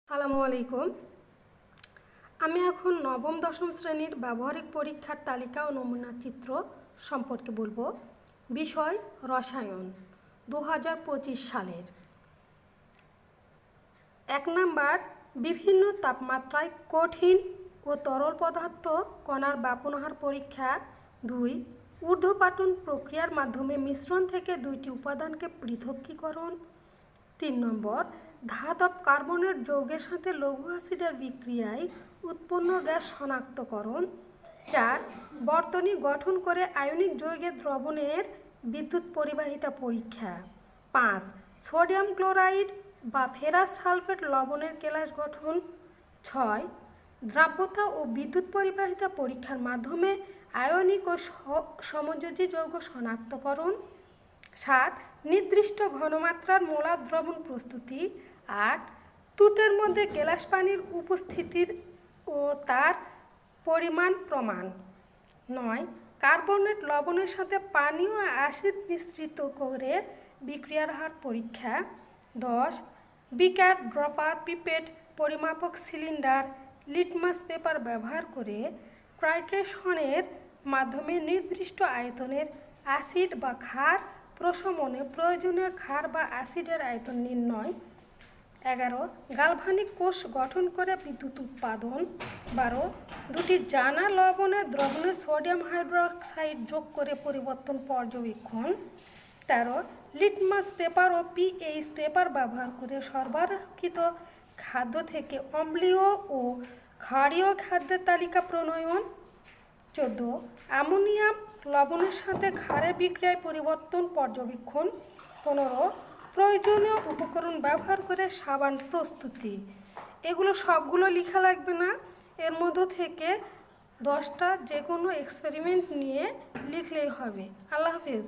আসসালামু আলাইকুম। আমি এখন নবম দশম শ্রেণীর ব্যবহারিক পরীক্ষার তালিকা ও নমুনা চিত্র সম্পর্কে বলবো। বিষয় রসায়ন 2025 সালের। 1 নাম্বার, বিভিন্ন তাপমাত্রায় কঠিন ও তরল পদার্থ কণার বাপনহার পরীক্ষা। 2, ঊর্ধ্বপাটন প্রক্রিয়ার মাধ্যমে মিশ্রণ থেকে দুইটি উপাদানকে পৃথকীকরণ। 3 নম্বর, ধাতব কার্বনের যৌগের সাথে লঘু অ্যাসিডের বিক্রিয়ায় উৎপন্ন গ্যাস শনাক্তকরণ। 4, বর্তনী গঠন করে আয়নিক যৌগের দ্রবণের বিদ্যুৎ পরিবাহিতা পরীক্ষা। 5, সোডিয়াম ক্লোরাইড বা ফেরাস সালফেট লবণের কেলাস গঠন। 6, দ্রাব্যতা ও বিদ্যুৎ পরিবাহিতা পরীক্ষার মাধ্যমে আয়নিক ও সমযোজী যৌগ শনাক্তকরণ। 7, নির্দিষ্ট ঘনমাত্রার মোলার দ্রবণ প্রস্তুতি। 8, তুতের মধ্যে কেলাস পানির উপস্থিতির ও তার পরিমাণ প্রমাণ। 9, কার্বনেট লবণের সাথে পানি ও অ্যাসিড মিশ্রিত করে বিক্রিয়ার হার পরীক্ষা। 10, বিকার, ড্রপার, পিপেট, পরিমাপক সিলিন্ডার, লিটমাস পেপার ব্যবহার করে টাইট্রেশনের মাধ্যমে নির্দিষ্ট আয়তনের অ্যাসিড বা ক্ষার প্রশমনে প্রয়োজনীয় ক্ষার বা অ্যাসিডের আয়তন নির্ণয়। 11, গালভানিক কোষ গঠন করে বিদ্যুৎ উৎপাদন। 12, দুটি জানা লবণের দ্রবণে সোডিয়াম হাইড্রোক্সাইড যোগ করে পরিবর্তন পর্যবেক্ষণ। 13, লিটমাস পেপার ও পিএইচ পেপার ব্যবহার করে সরবরাহকৃত খাদ্য থেকে অম্লীয় ও ক্ষারীয় খাদ্যের তালিকা প্রণয়ন। 14, অ্যামোনিয়াম লবণের সাথে ক্ষারের বিক্রিয়ায় পরিবর্তন পর্যবেক্ষণ। 15, প্রয়োজনীয় উপকরণ ব্যবহার করে সাবান প্রস্তুতি। এগুলো সবগুলো লেখা লাগবে না, এর মধ্য থেকে 10টা যে কোনো এক্সপেরিমেন্ট নিয়ে লিখলেই হবে। আল্লাহ হাফেজ।